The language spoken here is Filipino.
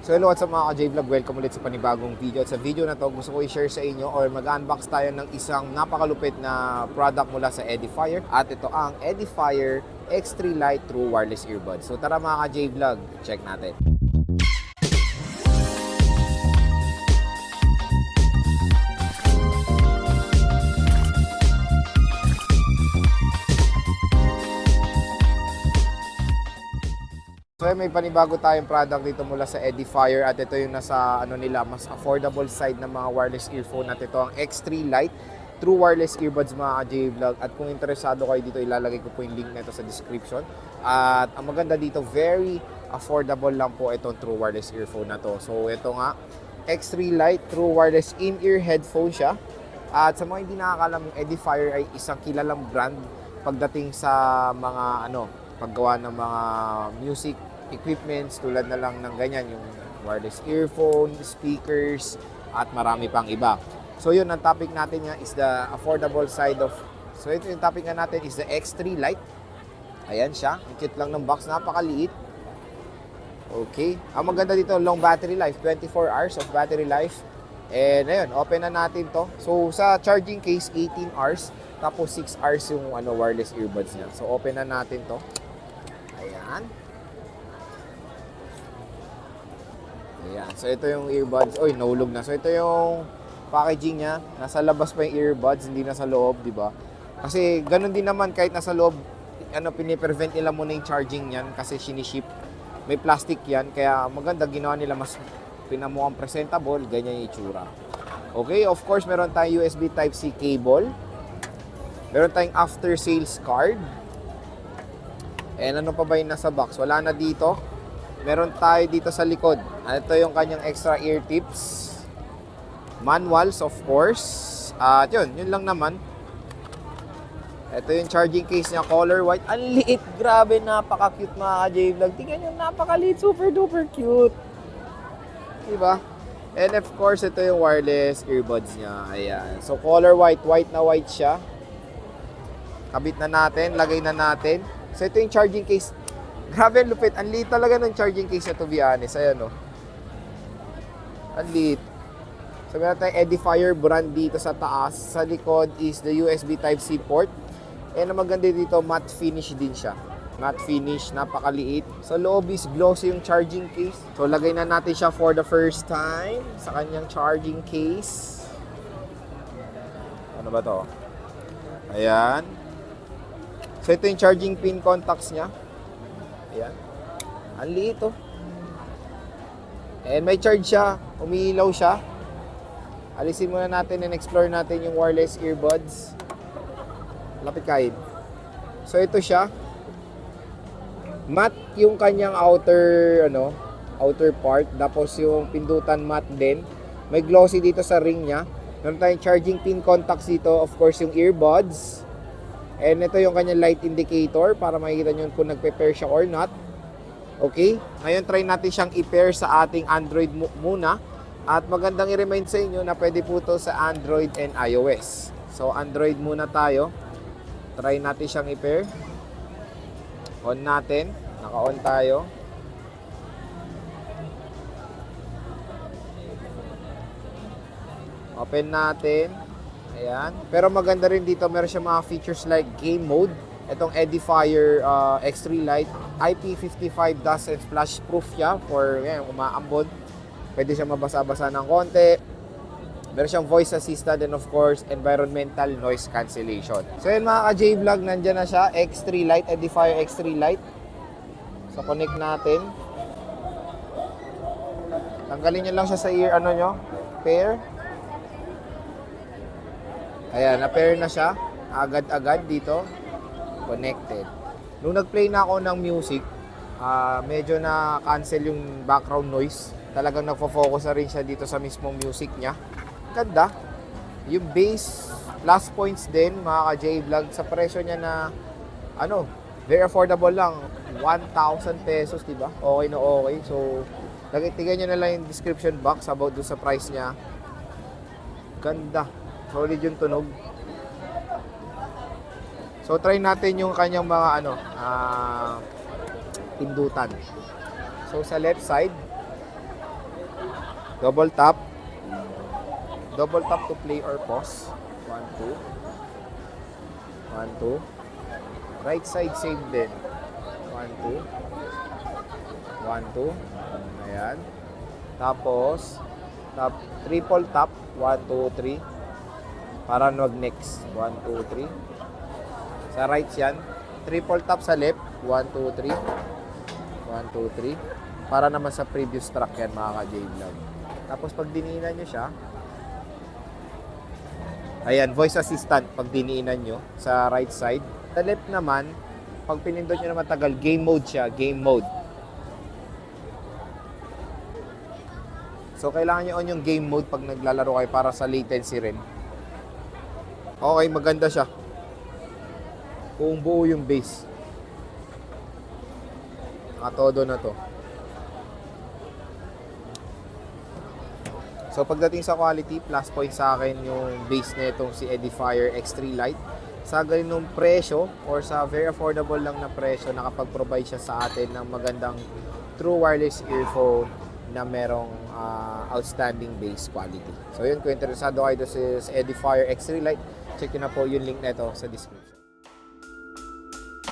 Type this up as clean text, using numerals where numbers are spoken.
So hello at sa mga ka-J-Vlog, welcome ulit sa panibagong video. At sa video na to, gusto ko i-share sa inyo or mag-unbox tayo ng isang napakalupit na product mula sa Edifier. At ito ang Edifier X3 Lite True Wireless Earbuds. So tara mga ka-J-Vlog, check natin. So may panibago tayong product dito mula sa Edifier at ito yung nasa nila, mas affordable side ng mga wireless earphone at ito ang X3 Lite True Wireless Earbuds mga ka-J-Vlog. At kung interesado kayo dito, ilalagay ko po yung link nito sa description. At ang maganda dito, very affordable lang po itong True Wireless Earphone na to. So ito nga, X3 Lite True Wireless In-Ear Headphone siya. At sa mga hindi nakakalam, Edifier ay isang kilalang brand pagdating sa mga paggawa ng mga music equipments tulad na lang ng ganyan, yung wireless earphone, speakers, at marami pang iba. So yun, ang topic natin nga is the affordable side of, so ito yung topic nga natin is the X3 Lite. Ayan siya, ang cute lang ng box, napakaliit. Okay, ang maganda dito, long battery life, 24 hours of battery life. And ayun, open na natin to. So sa charging case, 18 hours, tapos 6 hours yung wireless earbuds niya. So open na natin to. Ayan. Ayan. So, ito yung earbuds. Oy, nahulog na. So, ito yung packaging niya. Nasa labas pa yung earbuds, hindi nasa loob, di ba? Kasi, ganun din naman kahit nasa loob, piniprevent nila muna yung charging yan kasi siniship. May plastic yan. Kaya, maganda, ginawa nila mas pinamukhang presentable. Ganyan yung itsura. Okay, of course, meron tayong USB Type-C cable. Meron tayong after-sales card. And ano pa ba yung nasa box? Wala na dito. Meron tayo dito sa likod. Ito yung kanyang extra ear tips. Manuals, of course. At yun lang naman. Ito yung charging case niya, color white. Ang liit, grabe, napaka-cute mga ka-J-Vlog. Tingnan nyo, napaka-liit, super duper cute. Diba? And of course, ito yung wireless earbuds niya. Ayan. So color white, white na white siya. Kabit na natin, lagay na natin. So ito yung charging case. Grabe ang lupit. Ang liit talaga ng charging case na, to be honest. Ayan o. Ang liit. So meron tayong Edifier brand dito sa taas. Sa likod is the USB Type-C port. And ang maganda dito, matte finish din siya. Matte finish, napakaliit. Sa loob is glossy yung charging case. So lagay na natin siya for the first time sa kanyang charging case. Ano ba to? Ayan. So ito yung charging pin contacts niya. Ayan. Ang liit oh. And may charge siya. Umiilaw siya. Alisin muna natin and explore natin yung wireless earbuds. Lapit kahit. So ito siya. Matte yung kanyang outer part. Tapos yung pindutan matte din. May glossy dito sa ring niya. Meron tayong charging pin contacts dito. Of course yung earbuds. And ito yung kanyang light indicator para makikita nyo kung nagpe-pair siya or not. Okay? Ngayon, try natin siyang i-pair sa ating Android muna. At magandang i-remind sa inyo na pwede po ito sa Android and iOS. So, Android muna tayo. Try natin siyang i-pair. On natin. Naka-on tayo. Open natin. Ayan. Pero maganda rin dito, meron siya mga features like game mode. Itong Edifier X3 Lite, IP55 dust and splash proof siya for umaambon. Pwede siya mabasa-basa ng konti. Meron siyang voice assistant and of course, environmental noise cancellation. So yun mga ka-J-Vlog, nandyan na siya. X3 Lite, Edifier X3 Lite. So connect natin. Tanggalin nyo lang siya sa ear, pair. Ayan, na-pair na siya. Agad-agad dito. Connected. Nung nag-play na ako ng music, medyo na-cancel yung background noise. Talagang nagfo-focus na rin siya dito sa mismong music niya. Ganda. Yung bass, plus points din, mga ka-J-Vlog. Sa presyo niya na, very affordable lang. 1,000 pesos, diba? Okay na okay. So, tignan nyo na lang yung description box about doon sa price niya. Ganda. Solid yung tunog. So, try natin yung kanyang mga pindutan. So, sa left side, Double tap. Double tap to play or pause. 1, 2. 1, 2. Right side same din. 1, 2. 1, 2. Ayan. Tapos, triple tap. 1, 2, 3. Para mag-next. 1, 2, 3. Sa right yan. Triple tap sa left. 1, 2, 3. 1, 2, 3. Para naman sa previous track yan, mga ka-J-Vlog. Tapos, pag diniinan nyo siya, ayan, voice assistant pag diniinan nyo sa right side. Sa left naman, pag pinindot nyo na matagal, game mode siya, game mode. So, kailangan nyo on yung game mode pag naglalaro kayo para sa latency rin. Okay, maganda siya. Kung buo yung base. Nakatodo na to. So pagdating sa quality, plus point sa akin yung base na itong si Edifier X3 Lite. Sa ganung presyo or sa very affordable lang na presyo, nakapag-provide siya sa atin ng magandang true wireless earphone na merong outstanding bass quality. So yun, kung interesado kayo sa Edifier X3 Lite, check nyo na po yung link na ito sa description.